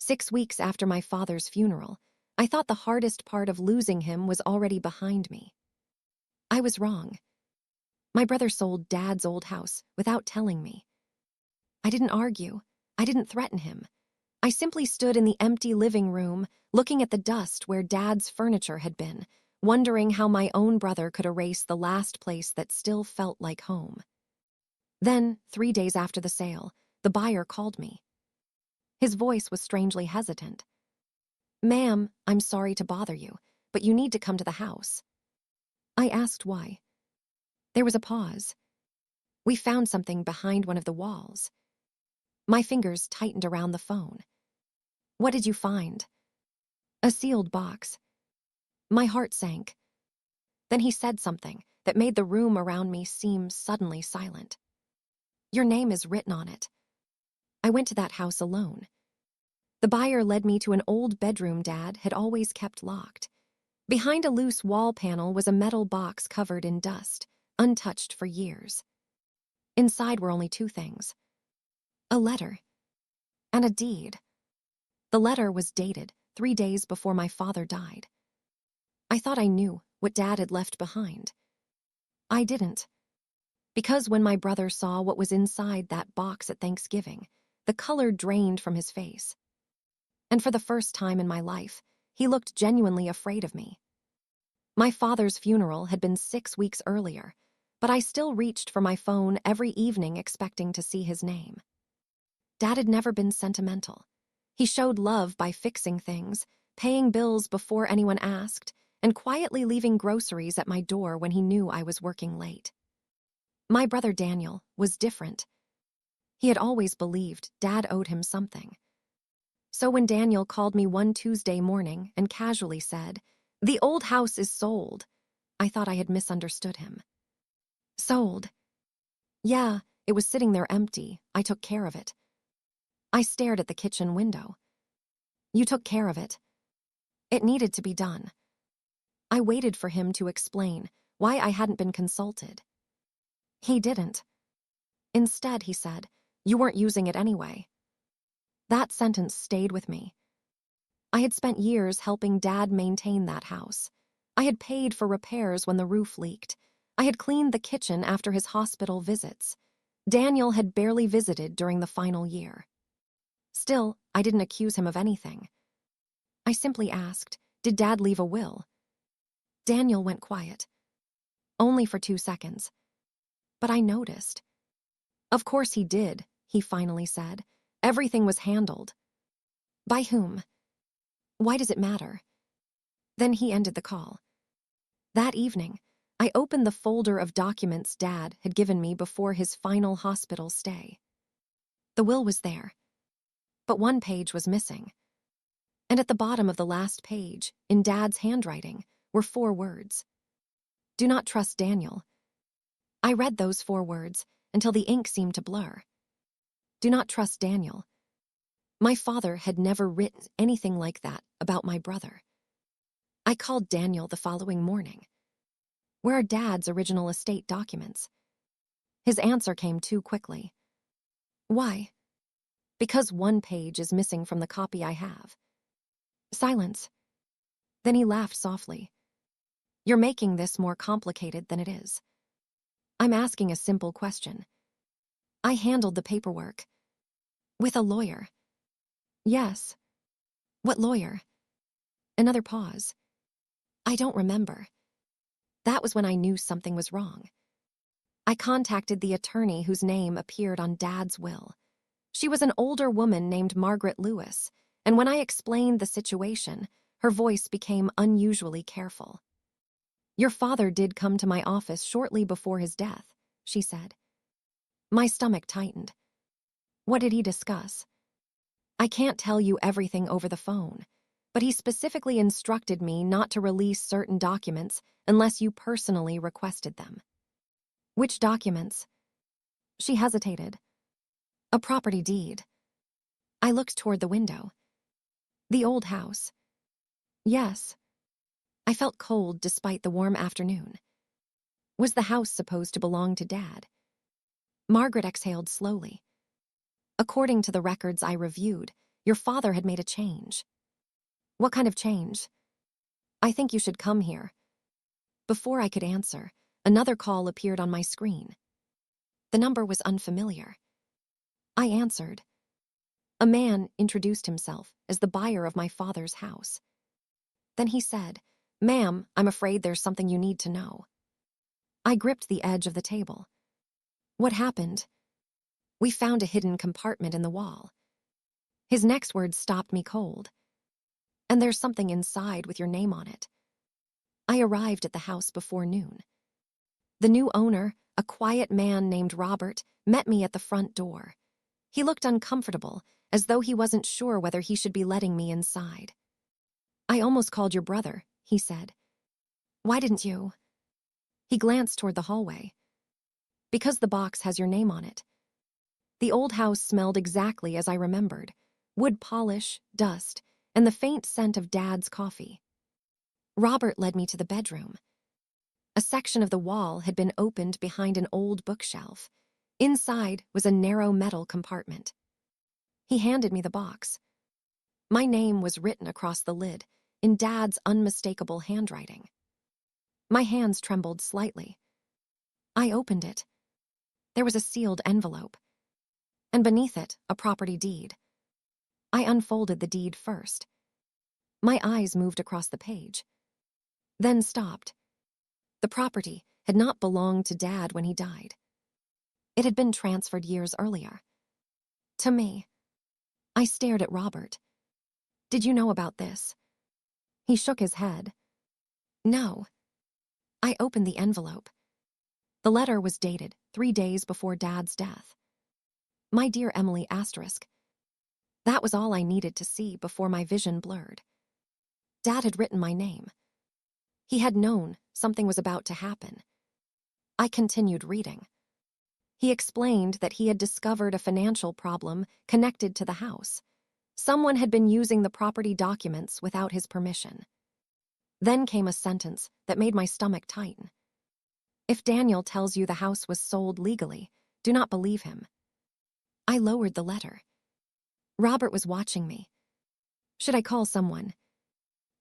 6 weeks after my father's funeral, I thought the hardest part of losing him was already behind me. I was wrong. My brother sold Dad's old house without telling me. I didn't argue. I didn't threaten him. I simply stood in the empty living room, looking at the dust where Dad's furniture had been, wondering how my own brother could erase the last place that still felt like home. Then, 3 days after the sale, the buyer called me. His voice was strangely hesitant. "Ma'am, I'm sorry to bother you, but you need to come to the house." I asked why. There was a pause. "We found something behind one of the walls." My fingers tightened around the phone. "What did you find?" "A sealed box." My heart sank. Then he said something that made the room around me seem suddenly silent. "Your name is written on it." I went to that house alone. The buyer led me to an old bedroom Dad had always kept locked. Behind a loose wall panel was a metal box covered in dust, untouched for years. Inside were only 2 things: a letter and a deed. The letter was dated 3 days before my father died. I thought I knew what Dad had left behind. I didn't. Because when my brother saw what was inside that box at Thanksgiving, the color drained from his face. And for the first time in my life, he looked genuinely afraid of me. My father's funeral had been 6 weeks earlier, but I still reached for my phone every evening expecting to see his name. Dad had never been sentimental. He showed love by fixing things, paying bills before anyone asked, and quietly leaving groceries at my door when he knew I was working late. My brother Daniel was different. He had always believed Dad owed him something. So when Daniel called me one Tuesday morning and casually said, "The old house is sold," I thought I had misunderstood him. "Sold?" "Yeah, it was sitting there empty. I took care of it." I stared at the kitchen window. "You took care of it?" "It needed to be done." I waited for him to explain why I hadn't been consulted. He didn't. Instead, he said, "You weren't using it anyway." That sentence stayed with me. I had spent years helping Dad maintain that house. I had paid for repairs when the roof leaked. I had cleaned the kitchen after his hospital visits. Daniel had barely visited during the final year. Still, I didn't accuse him of anything. I simply asked, "Did Dad leave a will?" Daniel went quiet. Only for 2 seconds. But I noticed. "Of course he did," he finally said. "Everything was handled." "By whom?" "Why does it matter?" Then he ended the call. That evening, I opened the folder of documents Dad had given me before his final hospital stay. The will was there, but one page was missing. And at the bottom of the last page, in Dad's handwriting, were 4 words. "Do not trust Daniel." I read those 4 words until the ink seemed to blur. Do not trust Daniel. My father had never written anything like that about my brother. I called Daniel the following morning. "Where are Dad's original estate documents?" His answer came too quickly. "Why?" "Because one page is missing from the copy I have." Silence. Then he laughed softly. "You're making this more complicated than it is. I'm asking a simple question." I handled the paperwork. "With a lawyer?" "Yes." "What lawyer?" Another pause. "I don't remember." That was when I knew something was wrong. I contacted the attorney whose name appeared on Dad's will. She was an older woman named Margaret Lewis, and when I explained the situation, her voice became unusually careful. "Your father did come to my office shortly before his death," she said. My stomach tightened. "What did he discuss?" "I can't tell you everything over the phone, but he specifically instructed me not to release certain documents unless you personally requested them." "Which documents?" She hesitated. "A property deed." I looked toward the window. "The old house." "Yes." I felt cold despite the warm afternoon. Was the house supposed to belong to Dad? Margaret exhaled slowly. "According to the records I reviewed, Your father had made a change. What kind of change? I think you should come here. Before I could answer, another call appeared on my screen. The number was unfamiliar. I answered. A man introduced himself as the buyer of my father's house. Then he said, "Ma'am, I'm afraid there's something you need to know." I gripped the edge of the table. What happened? We found a hidden compartment in the wall. His next words stopped me cold. And there's something inside with your name on it. I arrived at the house before noon. The new owner, a quiet man named Robert, met me at the front door. He looked uncomfortable, as though he wasn't sure whether he should be letting me inside. "I almost called your brother," he said. "Why didn't you?" He glanced toward the hallway. "Because the box has your name on it." The old house smelled exactly as I remembered: wood polish, dust, and the faint scent of Dad's coffee. Robert led me to the bedroom. A section of the wall had been opened behind an old bookshelf. Inside was a narrow metal compartment. He handed me the box. My name was written across the lid, in Dad's unmistakable handwriting. My hands trembled slightly. I opened it. There was a sealed envelope, and beneath it, a property deed. I unfolded the deed first. My eyes moved across the page, then stopped. The property had not belonged to Dad when he died. It had been transferred years earlier. To me. I stared at Robert. "Did you know about this?" He shook his head. "No." I opened the envelope. The letter was dated 3 days before Dad's death. "My dear Emily asterisk." That was all I needed to see before my vision blurred. Dad had written my name. He had known something was about to happen. I continued reading. He explained that he had discovered a financial problem connected to the house. Someone had been using the property documents without his permission. Then came a sentence that made my stomach tighten. "If Daniel tells you the house was sold legally, do not believe him." I lowered the letter. Robert was watching me. Should I call someone?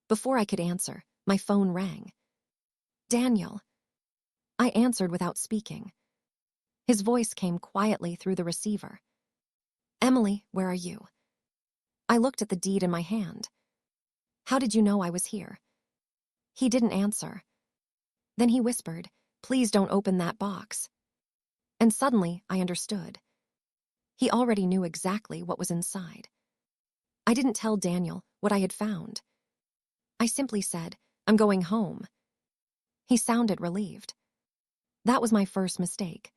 Before I could answer, my phone rang. "Daniel." I answered without speaking. His voice came quietly through the receiver. "Emily, where are you?" I looked at the deed in my hand. "How did you know I was here?" He didn't answer. Then he whispered, "Please don't open that box." And suddenly I understood. He already knew exactly what was inside. I didn't tell Daniel what I had found. I simply said, "I'm going home." He sounded relieved. That was my first mistake.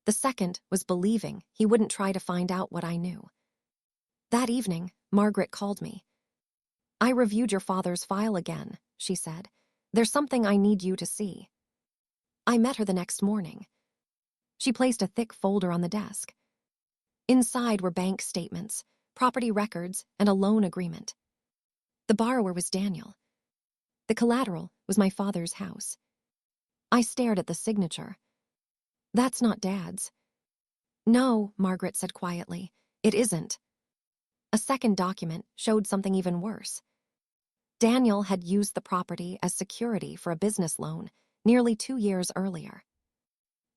The second was believing he wouldn't try to find out what I knew. That evening, Margaret called me. "I reviewed your father's file again," she said. "There's something I need you to see." I met her the next morning. She placed a thick folder on the desk. Inside were bank statements, property records, and a loan agreement. The borrower was Daniel. The collateral was my father's house. I stared at the signature. "That's not Dad's." "No," Margaret said quietly. "It isn't." A second document showed something even worse. Daniel had used the property as security for a business loan nearly 2 years earlier.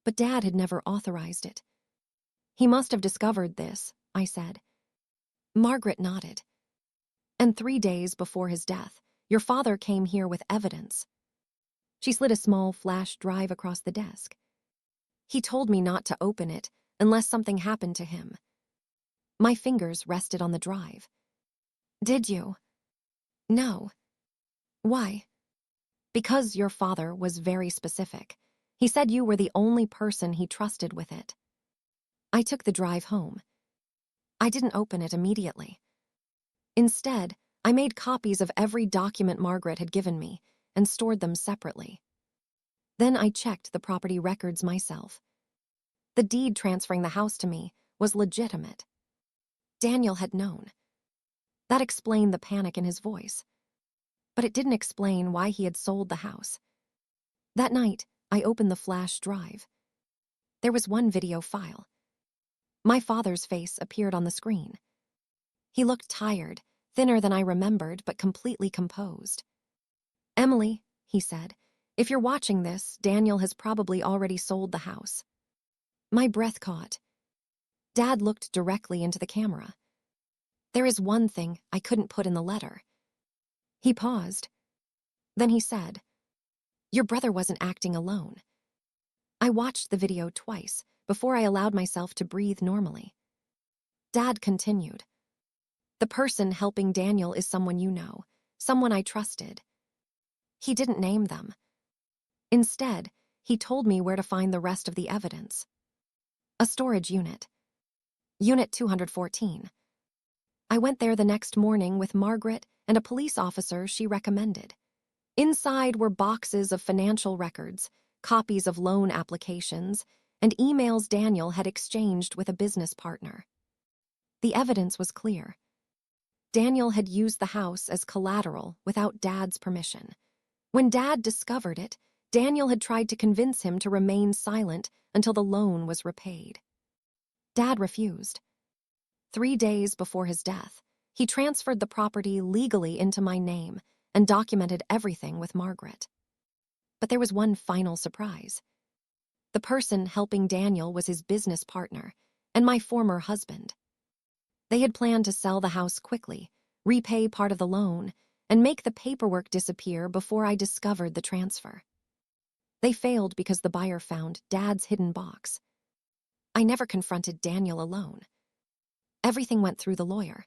But Dad had never authorized it. "He must have discovered this," I said. Margaret nodded. "And 3 days before his death, your father came here with evidence." She slid a small flash drive across the desk. "He told me not to open it unless something happened to him." My fingers rested on the drive. "Did you?" "No." "Why?" "Because your father was very specific. He said you were the only person he trusted with it." I took the drive home. I didn't open it immediately. Instead, I made copies of every document Margaret had given me and stored them separately. Then I checked the property records myself. The deed transferring the house to me was legitimate. Daniel had known. That explained the panic in his voice. But it didn't explain why he had sold the house. That night, I opened the flash drive. There was one video file. My father's face appeared on the screen. He looked tired, thinner than I remembered, but completely composed. "Emily," he said, "if you're watching this, Daniel has probably already sold the house." My breath caught. Dad looked directly into the camera. "There is one thing I couldn't put in the letter." He paused. Then he said, "Your brother wasn't acting alone." I watched the video twice before I allowed myself to breathe normally. Dad continued, "The person helping Daniel is someone you know, someone I trusted." He didn't name them. Instead, he told me where to find the rest of the evidence. A storage unit. Unit 214. I went there the next morning with Margaret and a police officer she recommended. Inside were boxes of financial records, copies of loan applications, and emails Daniel had exchanged with a business partner. The evidence was clear. Daniel had used the house as collateral without Dad's permission. When Dad discovered it, Daniel had tried to convince him to remain silent until the loan was repaid. Dad refused. 3 days before his death, he transferred the property legally into my name and documented everything with Margaret. But there was one final surprise. The person helping Daniel was his business partner and my former husband. They had planned to sell the house quickly, repay part of the loan, and make the paperwork disappear before I discovered the transfer. They failed because the buyer found Dad's hidden box. I never confronted Daniel alone. Everything went through the lawyer.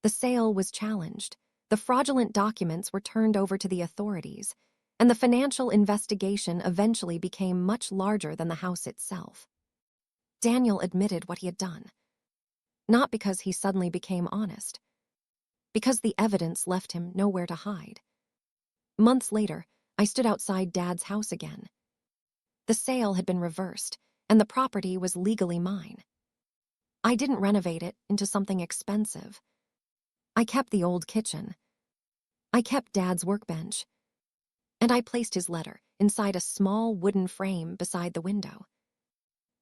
The sale was challenged, the fraudulent documents were turned over to the authorities, and the financial investigation eventually became much larger than the house itself. Daniel admitted what he had done. Not because he suddenly became honest, because the evidence left him nowhere to hide. Months later, I stood outside Dad's house again. The sale had been reversed, and the property was legally mine. I didn't renovate it into something expensive. I kept the old kitchen. I kept Dad's workbench. And I placed his letter inside a small wooden frame beside the window.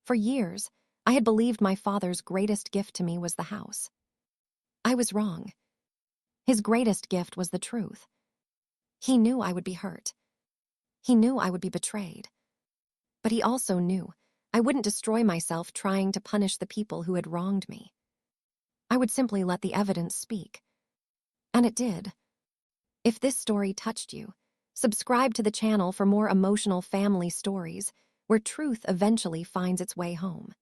For years, I had believed my father's greatest gift to me was the house. I was wrong. His greatest gift was the truth. He knew I would be hurt. He knew I would be betrayed. But he also knew I wouldn't destroy myself trying to punish the people who had wronged me. I would simply let the evidence speak. And it did. If this story touched you, subscribe to the channel for more emotional family stories where truth eventually finds its way home.